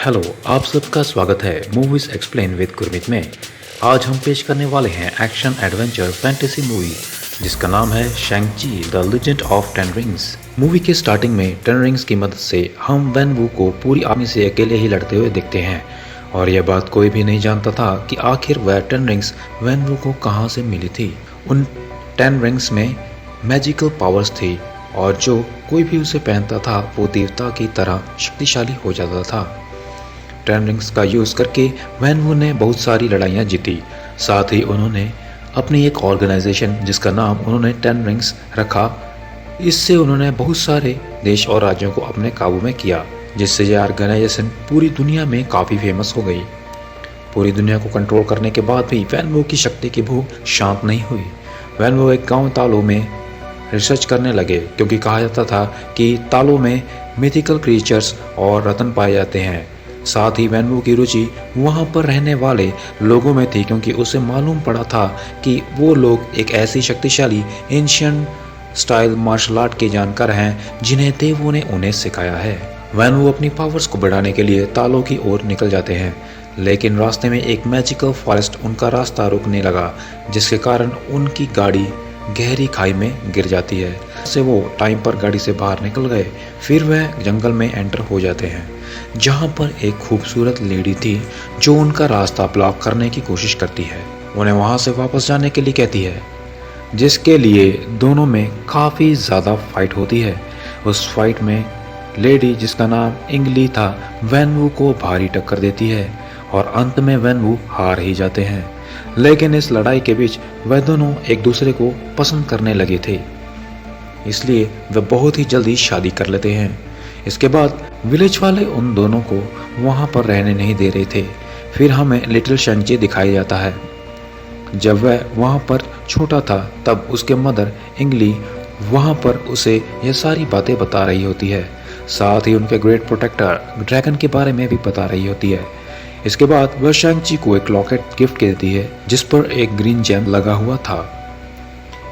Hello, आप सबका स्वागत है मूवीज एक्सप्लेन विद गुरमीत में। आज हम पेश करने वाले हैं एक्शन एडवेंचर फैंटेसी मूवी जिसका नाम है शैंग-ची the legend of ten rings. Movie के स्टार्टिंग में टेन रिंग्स की मदद से हम वैन वू को पूरी आर्मी से अकेले ही लड़ते हुए देखते हैं और यह बात कोई भी नहीं जानता था कि आखिर वह टेन रिंग्स वैन वू को कहां से मिली थी। उन 10 रिंग्स में मैजिकल पावर्स थी और जो कोई भी उसे पहनता था वो देवता की तरह शक्तिशाली हो जाता था। 10 रिंग्स का यूज करके वैन वू ने बहुत सारी लड़ाइयाँ जीती। साथ ही उन्होंने अपनी एक ऑर्गेनाइजेशन जिसका नाम उन्होंने 10 रिंग्स रखा, इससे उन्होंने बहुत सारे देश और राज्यों को अपने काबू में किया, जिससे यह ऑर्गेनाइजेशन पूरी दुनिया में काफ़ी फेमस हो गई। पूरी दुनिया को कंट्रोल करने के बाद भी वैन वू की शक्ति की भूख शांत नहीं हुई। वैन वू एक गाँव तालों में रिसर्च करने लगे क्योंकि कहा जाता था कि तालों में मिथिकल क्रीचर्स और रत्न पाए जाते हैं। साथ ही वैन वू की रुचि वहां पर रहने वाले लोगों में थी क्योंकि उसे मालूम पड़ा था कि वो लोग एक ऐसी शक्तिशाली एंशियंट स्टाइल मार्शल आर्ट के जानकार हैं जिन्हें देवों ने उन्हें सिखाया है। वैन वू अपनी पावर्स को बढ़ाने के लिए तालों की ओर निकल जाते हैं, लेकिन रास्ते में एक मैजिकल फॉरेस्ट उनका रास्ता रोकने लगा, जिसके कारण उनकी गाड़ी गहरी खाई में गिर जाती है। से वो टाइम पर गाड़ी से बाहर निकल गए। फिर वह जंगल में एंटर हो जाते हैं जहां पर एक खूबसूरत लेडी थी जो उनका रास्ता ब्लॉक करने की कोशिश करती है। उन्हें वहां से वापस जाने के लिए कहती है, जिसके लिए दोनों में काफ़ी ज़्यादा फाइट होती है। उस फाइट में लेडी जिसका नाम इंगली था वैन वू को भारी टक्कर देती है और अंत में वैन वू हार ही जाते हैं। लेकिन इस लड़ाई के बीच वह दोनों एक दूसरे को पसंद करने लगे थे, इसलिए वे बहुत ही जल्दी शादी कर लेते हैं। इसके बाद विलेज वाले उन दोनों को वहां पर रहने नहीं दे रहे थे। फिर हमें लिटिल शैंग-ची दिखाया जाता है। जब वह वहां पर छोटा था तब उसके मदर इंगली वहां पर उसे यह सारी बातें बता रही होती है। साथ ही उनके ग्रेट प्रोटेक्टर ड्रैगन के बारे में भी बता रही होती है। इसके बाद वह शैंग-ची को एक लॉकेट गिफ्ट देती है जिस पर एक ग्रीन जेम लगा हुआ था।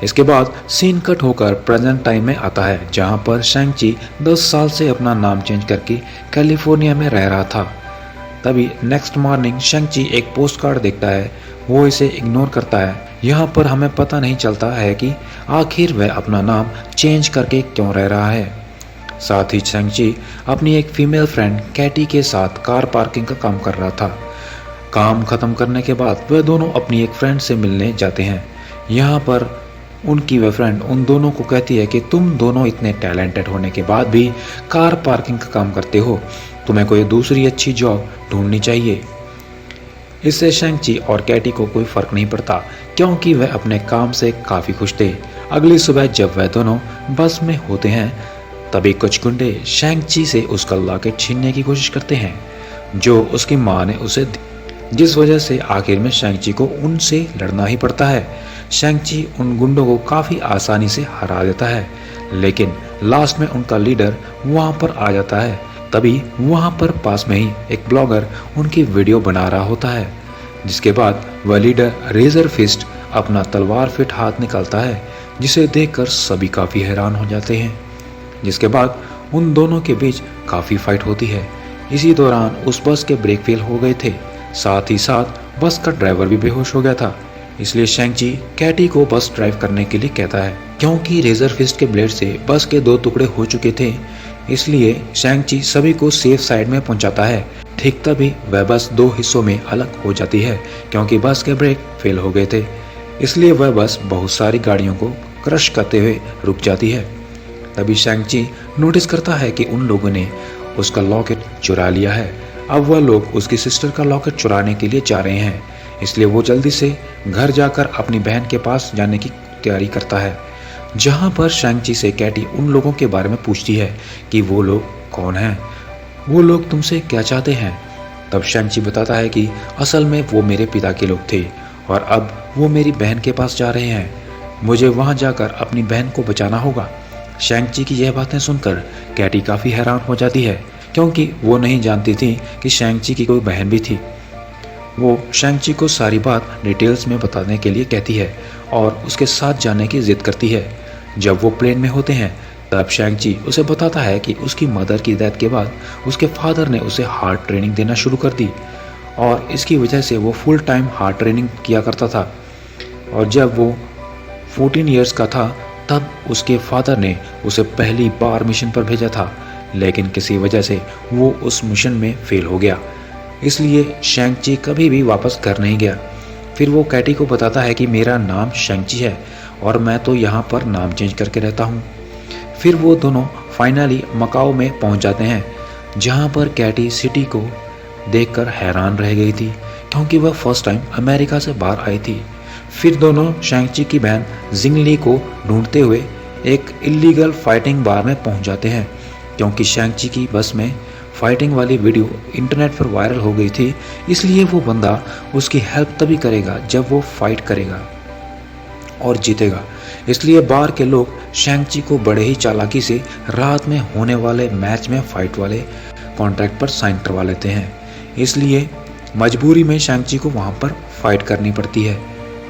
इसके बाद सीन कट होकर प्रेजेंट टाइम में आता है जहां पर शैंग-ची 10 साल से अपना नाम चेंज करके कैलिफोर्निया में रह रहा था। तभी नेक्स्ट मॉर्निंग शैंग-ची एक पोस्ट कार्ड देखता है, वो इसे इग्नोर करता है। यहाँ पर हमें पता नहीं चलता है कि आखिर वह अपना नाम चेंज करके क्यों रह रहा है। साथ ही शैंग-ची अपनी एक फीमेल फ्रेंड कैटी के साथ कार पार्किंग का काम कर रहा था। काम खत्म करने के बाद वह दोनों अपनी एक फ्रेंड से मिलने जाते हैं। यहाँ पर उनकी वह फ्रेंड उन दोनों को कहती है कि तुम दोनों इतने टैलेंटेड होने के बाद भी कार पार्किंग का काम करते हो, तुम्हें कोई दूसरी अच्छी जॉब ढूंढनी चाहिए। इससे शैंग-ची और कैटी को कोई फर्क नहीं पड़ता क्योंकि वह अपने काम से काफ़ी खुश थे। अगली सुबह जब वह दोनों बस में होते हैं तभी कुछ गुंडे शैंग-ची से उसका लॉकेट छीनने की कोशिश करते हैं जो उसकी माँ ने उसे दी, जिस वजह से आखिर में शैंग-ची को उनसे लड़ना ही पड़ता है। शैंग-ची उन गुंडों को काफ़ी आसानी से हरा देता है, लेकिन लास्ट में उनका लीडर वहां पर आ जाता है। तभी वहां पर पास में ही एक ब्लॉगर उनकी वीडियो बना रहा होता है, जिसके बाद वह लीडर रेजर फिस्ट अपना तलवार फिट हाथ निकालता है, जिसे देखकर सभी काफ़ी हैरान हो जाते हैं। जिसके बाद उन दोनों के बीच काफ़ी फाइट होती है। इसी दौरान उस बस के ब्रेक फेल हो गए थे, साथ ही साथ बस का ड्राइवर भी बेहोश हो गया था। इसलिए शैंग-ची कैटी को बस ड्राइव करने के लिए कहता है। क्योंकि रेजर फिस्ट के ब्लेड से बस के 2 टुकड़े हो चुके थे, इसलिए शैंग-ची सभी को सेफ साइड में पहुंचाता है। ठीक तभी वह बस 2 हिस्सों में अलग हो जाती है क्योंकि बस के ब्रेक फेल हो गए थे, इसलिए वह बस बहुत सारी गाड़ियों को क्रश करते हुए रुक जाती है। तभी शैंग-ची नोटिस करता है कि उन लोगों ने उसका लॉकेट चुरा लिया है। अब वह लोग उसकी सिस्टर का लॉकेट चुराने के लिए जा रहे हैं, इसलिए वो जल्दी से घर जाकर अपनी बहन के पास जाने की तैयारी करता है। जहां पर शैंग-ची से कैटी उन लोगों के बारे में पूछती है कि वो लोग कौन हैं, वो लोग तुमसे क्या चाहते हैं। तब शैंग-ची बताता है कि असल में वो मेरे पिता के लोग थे और अब वो मेरी बहन के पास जा रहे हैं, मुझे वहां जाकर अपनी बहन को बचाना होगा। शैंग-ची की यह बातें सुनकर कैटी काफ़ी हैरान हो जाती है क्योंकि वो नहीं जानती थी कि शैंग-ची की कोई बहन भी थी। वो शैंग-ची को सारी बात डिटेल्स में बताने के लिए कहती है और उसके साथ जाने की जिद करती है। जब वो प्लेन में होते हैं तब शैंग-ची उसे बताता है कि उसकी मदर की डेथ के बाद उसके फादर ने उसे हार्ड ट्रेनिंग देना शुरू कर दी और इसकी वजह से वो फुल टाइम हार्ड ट्रेनिंग किया करता था। और जब वो 14 इयर्स का था तब उसके फादर ने उसे पहली बार मिशन पर भेजा था, लेकिन किसी वजह से वो उस मिशन में फेल हो गया, इसलिए शैंग-ची कभी भी वापस घर नहीं गया। फिर वो कैटी को बताता है कि मेरा नाम शैंग-ची है और मैं तो यहाँ पर नाम चेंज करके रहता हूँ। फिर वो दोनों फाइनली मकाओ में पहुँच जाते हैं, जहाँ पर कैटी सिटी को देखकर हैरान रह गई थी, क्योंकि वह फर्स्ट टाइम अमेरिका से बाहर आई थी। फिर दोनों शैंग-ची की बहन जिंगली को ढूंढते हुए एक इलीगल फाइटिंग बार में पहुंच जाते हैं, क्योंकि शैंग-ची की बस में फाइटिंग वाली वीडियो इंटरनेट पर वायरल हो गई थी, इसलिए वो बंदा उसकी हेल्प तभी करेगा जब वो फाइट करेगा और जीतेगा। इसलिए बार के लोग शैंग-ची को बड़े ही चालाकी से रात में होने वाले मैच में फाइट वाले कॉन्ट्रैक्ट पर साइन करवा लेते हैं। इसलिए मजबूरी में शैंग-ची को वहाँ पर फाइट करनी पड़ती है।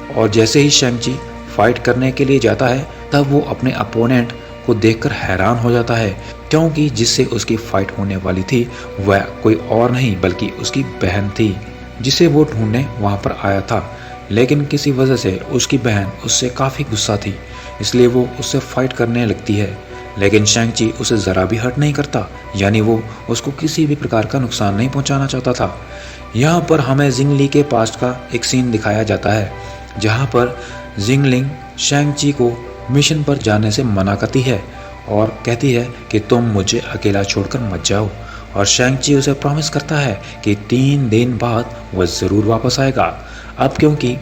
और जैसे ही शैंग-ची फाइट करने के लिए जाता है तब वो अपने अपोनेंट को देखकर हैरान हो जाता है, क्योंकि जिससे उसकी फाइट होने वाली थी वह कोई और नहीं बल्कि उसकी बहन थी, जिसे वो ढूंढने वहाँ पर आया था। लेकिन किसी वजह से उसकी बहन उससे काफ़ी गुस्सा थी, इसलिए वो उससे फाइट करने लगती है। लेकिन शैंग-ची उसे ज़रा भी हर्ट नहीं करता, यानी वो उसको किसी भी प्रकार का नुकसान नहीं पहुंचाना चाहता था। यहाँ पर हमें जिंगली के पास्ट का एक सीन दिखाया जाता है, जहाँ पर जिंगलिंग शैंग-ची को मिशन पर जाने से मना करती है और कहती है कि तुम मुझे अकेला छोड़कर मत जाओ। और शैंग-ची उसे प्रॉमिस करता है कि 3 दिन बाद वह ज़रूर वापस आएगा। अब क्योंकि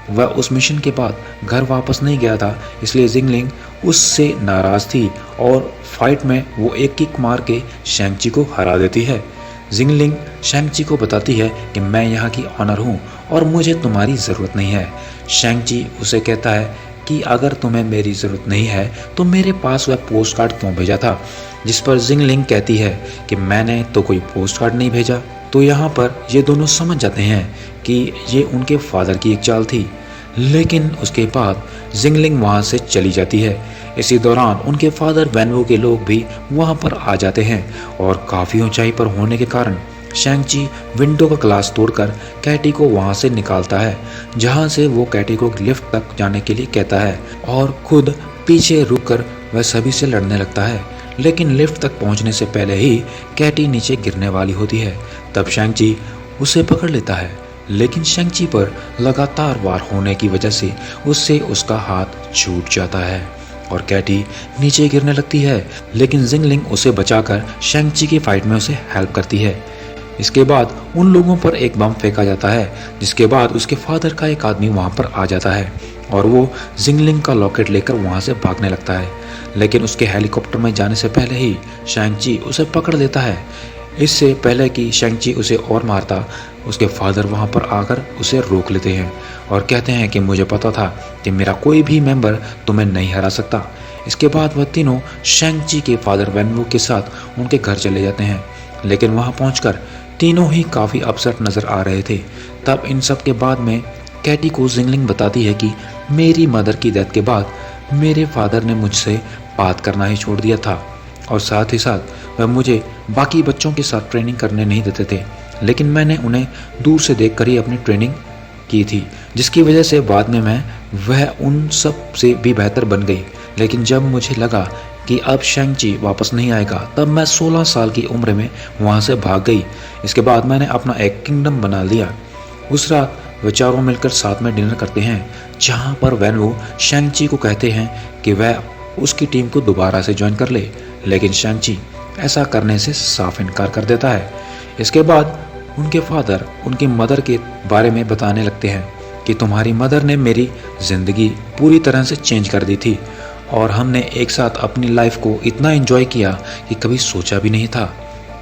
वह उस मिशन के बाद घर वापस नहीं गया था, इसलिए जिंगलिंग उससे नाराज़ थी और फाइट में वो एक किक मार के शैंग-ची को हरा देती है। जिंगलिंग शैंग-ची को बताती है कि मैं यहाँ की ऑनर हूँ और मुझे तुम्हारी ज़रूरत नहीं है। शैंग-ची उसे कहता है कि अगर तुम्हें मेरी ज़रूरत नहीं है तो मेरे पास वह पोस्ट कार्ड क्यों भेजा था, जिस पर जिंगलिंग कहती है कि मैंने तो कोई पोस्ट कार्ड नहीं भेजा। तो यहाँ पर ये दोनों समझ जाते हैं कि ये उनके फादर की एक चाल थी, लेकिन उसके बाद जिंगलिंग वहाँ से चली जाती है। इसी दौरान उनके फादर वैनवो के लोग भी वहाँ पर आ जाते हैं और काफ़ी ऊंचाई पर होने के कारण शैंग-ची विंडो का ग्लास तोड़कर कैटी को वहाँ से निकालता है, जहाँ से वो कैटी को लिफ्ट तक जाने के लिए कहता है और खुद पीछे रुककर वह सभी से लड़ने लगता है। लेकिन लिफ्ट तक पहुँचने से पहले ही कैटी नीचे गिरने वाली होती है। तब शैंग-ची उसे पकड़ लेता है, लेकिन शैंग-ची पर लगातार वार होने की वजह से उससे उसका हाथ छूट जाता है और कैटी नीचे गिरने लगती है। लेकिन जिंगलिंग उसे बचाकर शैंग-ची की फाइट में उसे हेल्प करती है। इसके बाद उन लोगों पर एक बम फेंका जाता है, जिसके बाद उसके फादर का एक आदमी वहाँ पर आ जाता है और वो जिंगलिंग का लॉकेट लेकर वहाँ से भागने लगता है। लेकिन उसके हेलीकॉप्टर में जाने से पहले ही शैंग-ची उसे पकड़ लेता है। इससे पहले कि शैंग-ची उसे और मारता, उसके फादर वहाँ पर आकर उसे रोक लेते हैं और कहते हैं कि मुझे पता था कि मेरा कोई भी मेंबर तुम्हें नहीं हरा सकता। इसके बाद वह तीनों शैंग-ची के फादर वैनवो के साथ उनके घर चले जाते हैं, लेकिन वहाँ पहुँचकर तीनों ही काफ़ी अपसेट नज़र आ रहे थे। तब इन सब के बाद में कैटी को जिंगलिंग बताती है कि मेरी मदर की डेथ के बाद मेरे फादर ने मुझसे बात करना ही छोड़ दिया था और साथ ही साथ वह मुझे बाकी बच्चों के साथ ट्रेनिंग करने नहीं देते थे, लेकिन मैंने उन्हें दूर से देखकर ही अपनी ट्रेनिंग की थी, जिसकी वजह से बाद में मैं वह उन सब से भी बेहतर बन गई। लेकिन जब मुझे लगा कि अब शैंग-ची वापस नहीं आएगा, तब मैं 16 साल की उम्र में वहाँ से भाग गई। इसके बाद मैंने अपना एक किंगडम बना लिया। उस रात वे चारों मिलकर साथ में डिनर करते हैं, जहाँ पर वैनवो शैंग-ची को कहते हैं कि वह उसकी टीम को दोबारा से ज्वाइन कर ले, लेकिन शैंग-ची ऐसा करने से साफ इनकार कर देता है। इसके बाद उनके फादर उनकी मदर के बारे में बताने लगते हैं कि तुम्हारी मदर ने मेरी ज़िंदगी पूरी तरह से चेंज कर दी थी और हमने एक साथ अपनी लाइफ को इतना एंजॉय किया कि कभी सोचा भी नहीं था।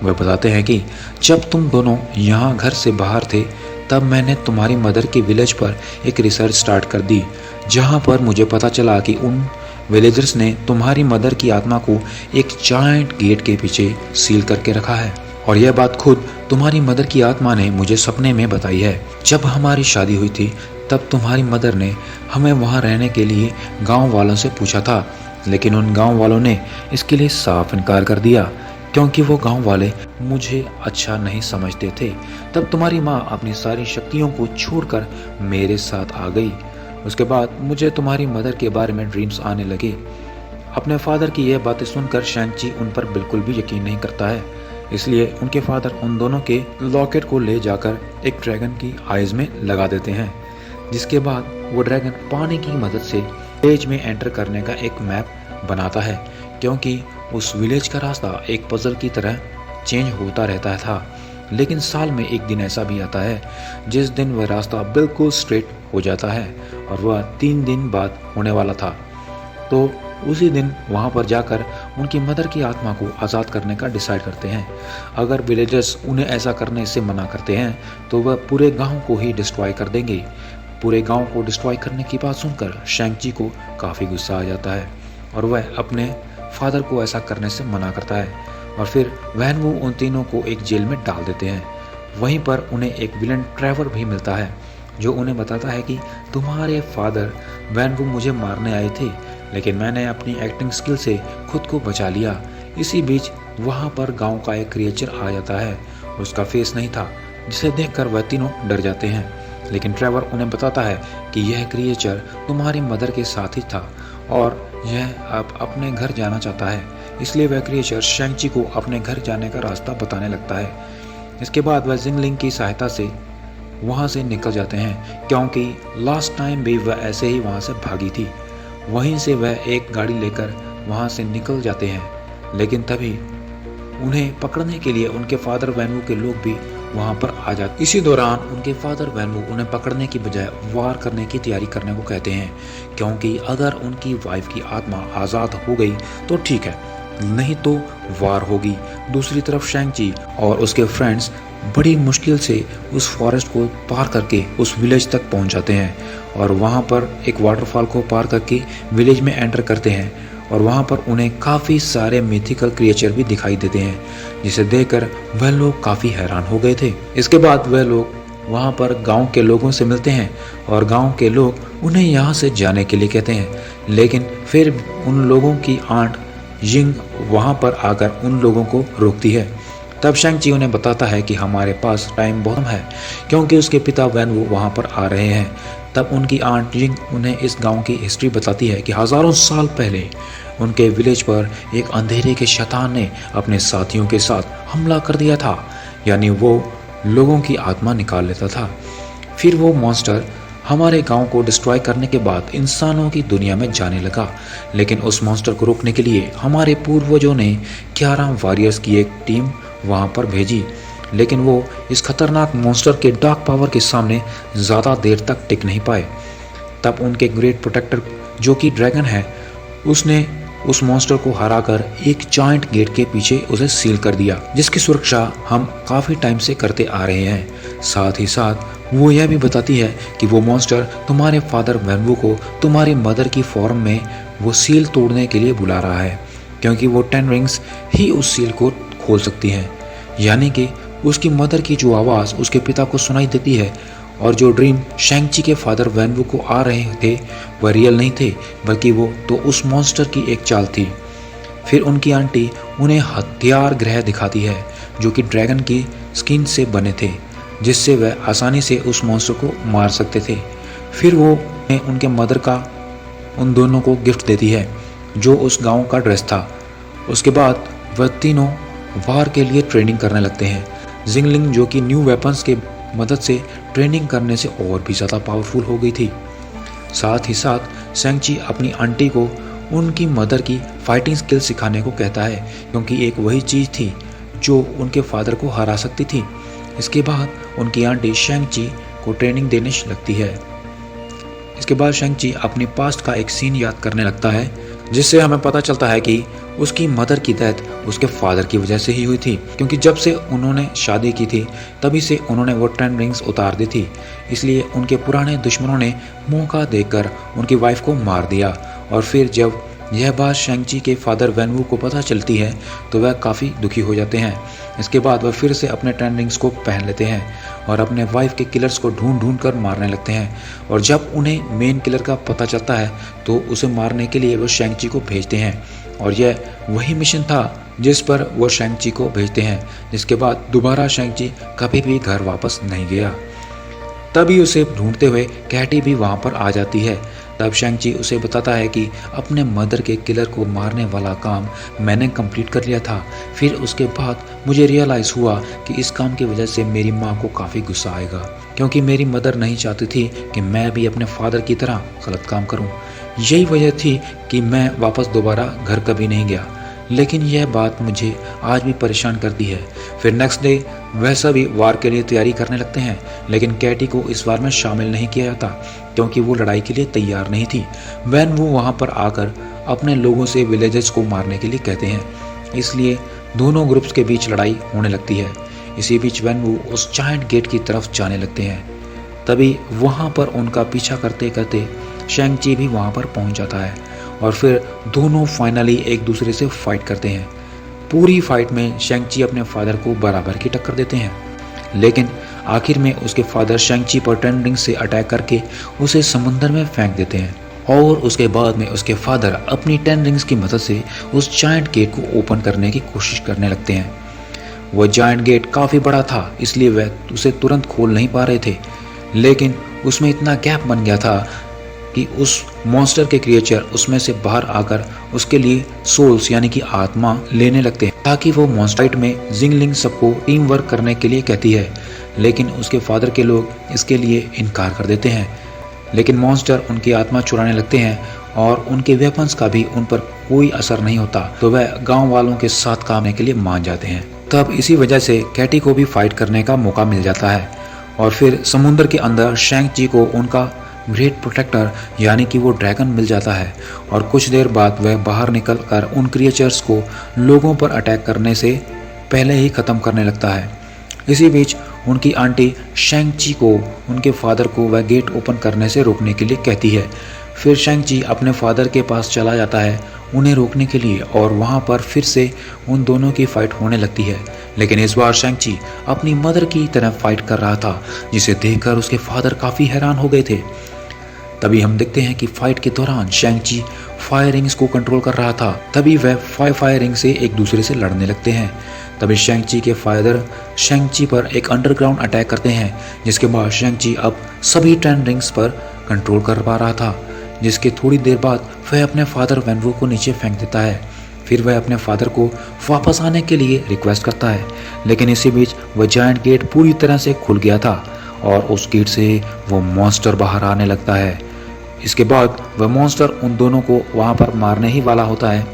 वह बताते हैं कि जब तुम दोनों यहाँ घर से बाहर थे, तब मैंने तुम्हारी मदर के विलेज पर एक रिसर्च स्टार्ट कर दी, जहाँ पर मुझे पता चला कि उन विलेजर्स ने तुम्हारी मदर की आत्मा को एक जायंट गेट के पीछे सील करके रखा है। और यह बात खुद तुम्हारी मदर की आत्मा ने मुझे सपने में बताई है। जब हमारी शादी हुई थी तब तुम्हारी मदर ने हमें वहाँ रहने के लिए गांव वालों से पूछा था, लेकिन उन गांव वालों ने इसके लिए साफ इनकार कर दिया, क्योंकि वो गांव वाले मुझे अच्छा नहीं समझते थे। तब तुम्हारी माँ अपनी सारी शक्तियों को छोड़कर मेरे साथ आ गई। उसके बाद मुझे तुम्हारी मदर के बारे में ड्रीम्स आने लगे। अपने फादर की यह बातें सुनकर शैंग-ची उन पर बिल्कुल भी यकीन नहीं करता है, इसलिए उनके फादर उन दोनों के लॉकेट को ले जाकर एक ड्रैगन की आइज में लगा देते हैं, जिसके बाद वो ड्रैगन पानी की मदद से विलेज में एंटर करने का एक मैप बनाता है, क्योंकि उस विलेज का रास्ता एक पजल की तरह चेंज होता रहता था। लेकिन साल में एक दिन ऐसा भी आता है जिस दिन वह रास्ता बिल्कुल स्ट्रेट हो जाता है, और वह 3 दिन बाद होने वाला था। तो उसी दिन वहां पर जाकर उनकी मदर की आत्मा को आज़ाद करने का डिसाइड करते हैं। अगर विलेजर्स उन्हें ऐसा करने से मना करते हैं तो वह पूरे गांव को ही डिस्ट्रॉय कर देंगे। पूरे गांव को डिस्ट्रॉय करने की बात सुनकर शैंग-ची को काफ़ी गुस्सा आ जाता है और वह अपने फादर को ऐसा करने से मना करता है, और फिर वैन-वू उन तीनों को एक जेल में डाल देते हैं। वहीं पर उन्हें एक विलन ट्रेवर भी मिलता है, जो उन्हें बताता है कि तुम्हारे फादर वैन-वू मुझे मारने आए थे, लेकिन मैंने अपनी एक्टिंग स्किल से खुद को बचा लिया। इसी बीच वहाँ पर गांव का एक क्रिएचर आ जाता है। उसका फेस नहीं था, जिसे देखकर वह तीनों डर जाते हैं, लेकिन ट्रेवर उन्हें बताता है कि यह क्रिएचर तुम्हारी मदर के साथ ही था और यह अब अपने घर जाना चाहता है। इसलिए वह क्रिएचर शैंग-ची को अपने घर जाने का रास्ता बताने लगता है। इसके बाद वह जिंगलिंग की सहायता से वहाँ से निकल जाते हैं, क्योंकि लास्ट टाइम भी वह ऐसे ही वहाँ से भागी थी। वहीं से वह एक गाड़ी लेकर वहाँ से निकल जाते हैं, लेकिन तभी उन्हें पकड़ने के लिए उनके फादर वैन-वू के लोग भी वहाँ पर आ जाते। इसी दौरान उनके फादर वैन-वू उन्हें पकड़ने की बजाय वार करने की तैयारी करने को कहते हैं, क्योंकि अगर उनकी वाइफ की आत्मा आज़ाद हो गई तो ठीक है, नहीं तो वार होगी। दूसरी तरफ शैंग-ची और उसके फ्रेंड्स बड़ी मुश्किल से उस फॉरेस्ट को पार करके उस विलेज तक पहुंच जाते हैं, और वहां पर एक वाटरफॉल को पार करके विलेज में एंटर करते हैं, और वहां पर उन्हें काफ़ी सारे मिथिकल क्रिएचर भी दिखाई देते हैं, जिसे देखकर वह लोग काफ़ी हैरान हो गए थे। इसके बाद वह लोग वहां पर गांव के लोगों से मिलते हैं, और गांव के लोग उन्हें यहाँ से जाने के लिए कहते हैं, लेकिन फिर उन लोगों की आंट यिंग वहां पर आकर उन लोगों को रोकती है। तब शैंग-ची उन्हें बताता है कि हमारे पास टाइम बहुत है, क्योंकि उसके पिता वैन-वू वहाँ पर आ रहे हैं। तब उनकी आंट यिंग उन्हें इस गांव की हिस्ट्री बताती है कि हज़ारों साल पहले उनके विलेज पर एक अंधेरे के शैतान ने अपने साथियों के साथ हमला कर दिया था, यानी वो लोगों की आत्मा निकाल लेता था। फिर वो मॉन्स्टर हमारे गांव को डिस्ट्रॉय करने के बाद इंसानों की दुनिया में जाने लगा, लेकिन उस मॉन्स्टर को रोकने के लिए हमारे पूर्वजों ने 11 वॉरियर्स की एक टीम वहां पर भेजी, लेकिन वो इस खतरनाक मॉन्स्टर के डार्क पावर के सामने ज़्यादा देर तक टिक नहीं पाए। तब उनके ग्रेट प्रोटेक्टर जो कि ड्रैगन है, उसने उस मॉन्स्टर को हराकर एक जायंट गेट के पीछे उसे सील कर दिया, जिसकी सुरक्षा हम काफ़ी टाइम से करते आ रहे हैं। साथ ही साथ वो यह भी बताती है कि वो मॉन्स्टर तुम्हारे फादर वैन-वू को तुम्हारी मदर की फॉर्म में वो सील तोड़ने के लिए बुला रहा है, क्योंकि वो 10 रिंग्स ही उस सील को खोल सकती हैं। यानी कि उसकी मदर की जो आवाज़ उसके पिता को सुनाई देती है, और जो ड्रीम शैंग-ची के फादर वैन-वू को आ रहे थे वह रियल नहीं थे, बल्कि वो तो उस मॉन्स्टर की एक चाल थी। फिर उनकी आंटी उन्हें हथियार ग्रह दिखाती है, जो कि ड्रैगन की स्किन से बने थे, जिससे वह आसानी से उस मॉन्स्टर को मार सकते थे। फिर वो उनके मदर का उन दोनों को गिफ्ट देती है, जो उस गांव का ड्रेस था। उसके बाद वह तीनों वार के लिए ट्रेनिंग करने लगते हैं। जिंगलिंग जो कि न्यू वेपन्स के मदद से ट्रेनिंग करने से और भी ज़्यादा पावरफुल हो गई थी। साथ ही साथ शैंग-ची अपनी आंटी को उनकी मदर की फाइटिंग स्किल सिखाने को कहता है, क्योंकि एक वही चीज़ थी जो उनके फादर को हरा सकती थी। इसके बाद उनकी आंटी शैंग-ची को ट्रेनिंग देने लगती है। इसके बाद शैंग-ची अपने पास्ट का एक सीन याद करने लगता है, जिससे हमें पता चलता है कि उसकी मदर की डेथ उसके फादर की वजह से ही हुई थी, क्योंकि जब से उन्होंने शादी की थी तभी से उन्होंने वो 10 रिंग्स उतार दी थी। इसलिए उनके पुराने दुश्मनों ने मौका देकर उनकी वाइफ को मार दिया, और फिर जब यह बात शेंगची के फादर वैनवू को पता चलती है तो वह काफ़ी दुखी हो जाते हैं। इसके बाद वह फिर से अपने टेन रिंग्स को पहन लेते हैं और अपने वाइफ के किलर्स को ढूंढ ढूंढ कर मारने लगते हैं। और जब उन्हें मेन किलर का पता चलता है तो उसे मारने के लिए वो शेंगची को भेजते हैं और यह वही मिशन था जिस पर वो शेंगची को भेजते हैं, जिसके बाद दोबारा शेंगची कभी भी घर वापस नहीं गया। तभी उसे ढूंढते हुए कैटी भी वहाँ पर आ जाती है। तब शेंगची उसे बताता है कि अपने मदर के किलर को मारने वाला काम मैंने कंप्लीट कर लिया था। फिर उसके बाद मुझे रियलाइज़ हुआ कि इस काम की वजह से मेरी माँ को काफ़ी गुस्सा आएगा, क्योंकि मेरी मदर नहीं चाहती थी कि मैं भी अपने फादर की तरह गलत काम करूँ। यही वजह थी कि मैं वापस दोबारा घर कभी नहीं गया। लेकिन यह बात मुझे आज भी परेशान करती है। फिर नेक्स्ट डे वह सभी वार के लिए तैयारी करने लगते हैं, लेकिन कैटी को इस वार में शामिल नहीं किया जाता क्योंकि वो लड़ाई के लिए तैयार नहीं थी। वैन वो वहाँ पर आकर अपने लोगों से विलेजेस को मारने के लिए कहते हैं, इसलिए दोनों ग्रुप्स के बीच लड़ाई होने लगती है। इसी बीच वैन वो उस जायंट गेट की तरफ जाने लगते हैं। तभी वहाँ पर उनका पीछा करते करते शेंगची भी वहाँ पर पहुँच जाता है और फिर दोनों फाइनली एक दूसरे से फाइट करते हैं। पूरी फाइट में शेंगची अपने फादर को बराबर की टक्कर देते हैं, लेकिन आखिर में उसके फादर शेंगची पर टेन रिंग्स से अटैक करके उसे समुंदर में फेंक देते हैं और उसके बाद में उसके फादर अपनी टेन रिंग्स की मदद से उस जायंट गेट को ओपन करने की कोशिश करने लगते हैं। वह जायंट गेट काफ़ी बड़ा था, इसलिए वह उसे तुरंत खोल नहीं पा रहे थे, लेकिन उसमें इतना गैप बन गया था कि उस मॉन्स्टर के क्रिएचर उसमें से बाहर आकर उसके लिए सोल्स यानी कि आत्मा लेने लगते हैं, ताकि वो मॉन्स्टर में जिंगलिंग सबको टीम वर्क करने के लिए कहती है। लेकिन उसके फादर के लोग इसके लिए इनकार कर देते हैं, लेकिन मॉन्स्टर उनकी आत्मा चुराने लगते हैं और उनके वेपन्स का भी उन पर कोई असर नहीं होता, तो वह गाँव वालों के साथ काम करने के लिए मान जाते हैं। तब इसी वजह से कैटी को भी फाइट करने का मौका मिल जाता है और फिर समुद्र के अंदर शेंगची को उनका ग्रेट प्रोटेक्टर यानी कि वो ड्रैगन मिल जाता है और कुछ देर बाद वह बाहर निकल कर उन क्रिएचर्स को लोगों पर अटैक करने से पहले ही ख़त्म करने लगता है। इसी बीच उनकी आंटी शेंगची को उनके फादर को वह गेट ओपन करने से रोकने के लिए कहती है। फिर शेंगची अपने फादर के पास चला जाता है उन्हें रोकने के लिए और वहाँ पर फिर से उन दोनों की फाइट होने लगती है, लेकिन इस बार शेंगची अपनी मदर की तरह फाइट कर रहा था, जिसे देखकर उसके फादर काफ़ी हैरान हो गए थे। तभी हम देखते हैं कि फाइट के दौरान शेंगची फायरिंग्स को कंट्रोल कर रहा था। तभी वह फायरिंग से एक दूसरे से लड़ने लगते हैं। तभी शेंगची के फादर शेंगची पर एक अंडरग्राउंड अटैक करते हैं, जिसके बाद शेंगची अब सभी 10 रिंग्स पर कंट्रोल कर पा रहा था, जिसके थोड़ी देर बाद वह अपने फादर वैनवू को नीचे फेंक देता है। फिर वह अपने फादर को वापस आने के लिए रिक्वेस्ट करता है, लेकिन इसी बीच वह जायंट गेट पूरी तरह से खुल गया था और उस गेट से वो मॉन्स्टर बाहर आने लगता है। इसके बाद वह मॉन्स्टर उन दोनों को वहाँ पर मारने ही वाला होता है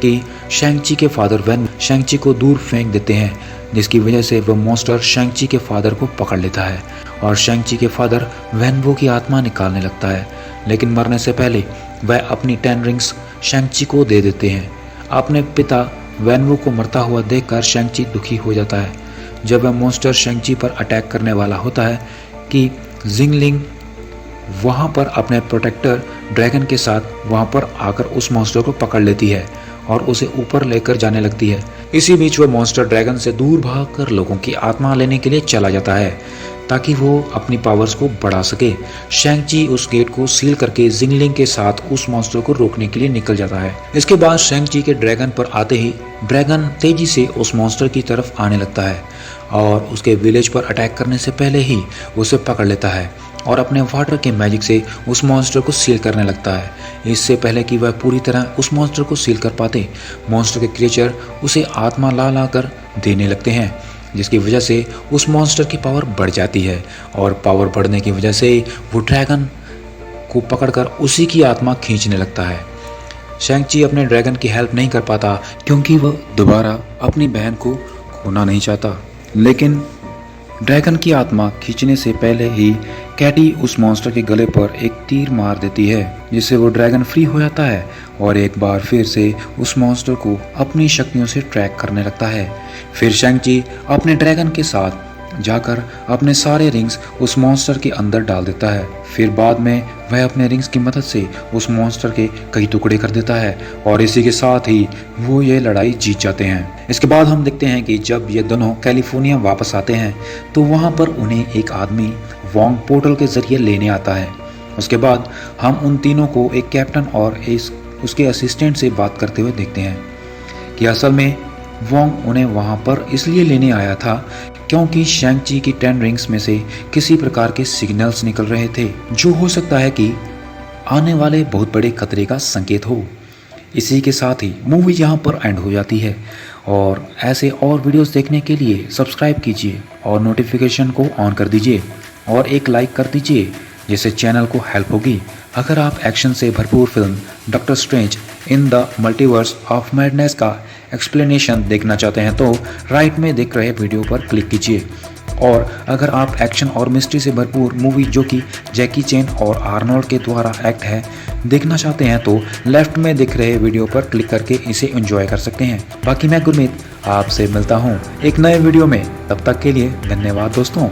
कि शेंगची के फादर वैन शेंगची को दूर फेंक देते हैं, जिसकी वजह से वह मॉन्स्टर शेंगची के फादर को पकड़ लेता है और शेंगची के फादर वैनवू की आत्मा निकालने लगता है। लेकिन मरने से पहले वह अपनी 10 रिंग्स शेंगची को दे देते हैं। अपने पिता वैनवू को मरता हुआ देखकर शेंगची दुखी हो जाता है। जब वह मॉन्स्टर शेंगची पर अटैक करने वाला होता है कि जिंगलिंग वहाँ पर अपने प्रोटेक्टर ड्रैगन के साथ वहाँ पर आकर उस मॉन्स्टर को पकड़ लेती है और उसे ऊपर लेकर जाने लगती है। इसी बीच वह मॉन्स्टर ड्रैगन से दूर भागकर लोगों की आत्मा लेने के लिए चला जाता है ताकि वो अपनी पावर्स को बढ़ा सके। शेंगची उस गेट को सील करके जिंगलिंग के साथ उस मॉन्स्टर को रोकने के लिए निकल जाता है। इसके बाद शेंगची के ड्रैगन पर आते ही ड्रैगन तेजी से उस मॉन्स्टर की तरफ आने लगता है और उसके विलेज पर अटैक करने से पहले ही उसे पकड़ लेता है और अपने वाटर के मैजिक से उस मॉन्स्टर को सील करने लगता है। इससे पहले कि वह पूरी तरह उस मॉन्स्टर को सील कर पाते, मॉन्स्टर के क्रिएचर उसे आत्मा ला कर देने लगते हैं, जिसकी वजह से उस मॉन्स्टर की पावर बढ़ जाती है और पावर बढ़ने की वजह से वो ड्रैगन को पकड़कर उसी की आत्मा खींचने लगता है। शेंगची अपने ड्रैगन की हेल्प नहीं कर पाता क्योंकि वह दोबारा अपनी बहन को खोना नहीं चाहता, लेकिन ड्रैगन की आत्मा खींचने से पहले ही कैटी उस मॉन्स्टर के गले पर एक तीर मार देती है, जिससे वो ड्रैगन फ्री हो जाता है और एक बार फिर से उस मॉन्स्टर को अपनी शक्तियों से ट्रैक करने लगता है। फिर शेंगची अपने ड्रैगन के साथ जाकर अपने सारे रिंग्स उस मॉन्स्टर के अंदर डाल देता है। फिर बाद में वह अपने रिंग्स की मदद से उस मॉन्स्टर के कई टुकड़े कर देता है और इसी के साथ ही वो ये लड़ाई जीत जाते हैं। इसके बाद हम देखते हैं कि जब ये दोनों कैलिफोर्निया वापस आते हैं तो वहाँ पर उन्हें एक आदमी वोंग पोर्टल के जरिए लेने आता है। उसके बाद हम उन तीनों को एक कैप्टन और उसके असिस्टेंट से बात करते हुए देखते हैं कि असल में वोंग उन्हें वहां पर इसलिए लेने आया था क्योंकि शैंग-ची की 10 रिंग्स में से किसी प्रकार के सिग्नल्स निकल रहे थे जो हो सकता है कि आने वाले बहुत बड़े खतरे का संकेत हो। इसी के साथ ही मूवी यहाँ पर एंड हो जाती है और ऐसे और वीडियोस देखने के लिए सब्सक्राइब कीजिए और नोटिफिकेशन को ऑन कर दीजिए और एक लाइक कर दीजिए जिससे चैनल को हेल्प होगी। अगर आप एक्शन से भरपूर film doctor strange in the multiverse of madness का एक्सप्लेनेशन देखना चाहते हैं तो राइट में दिख रहे वीडियो पर क्लिक कीजिए। और अगर आप एक्शन और मिस्ट्री से भरपूर मूवी जो कि जैकी चैन और आर्नोल्ड के द्वारा एक्ट है देखना चाहते हैं तो लेफ्ट में दिख रहे वीडियो पर क्लिक करके इसे एंजॉय कर सकते हैं। बाकी मैं गुरमीत आपसे मिलता हूँ एक नए वीडियो में, तब तक के लिए धन्यवाद दोस्तों।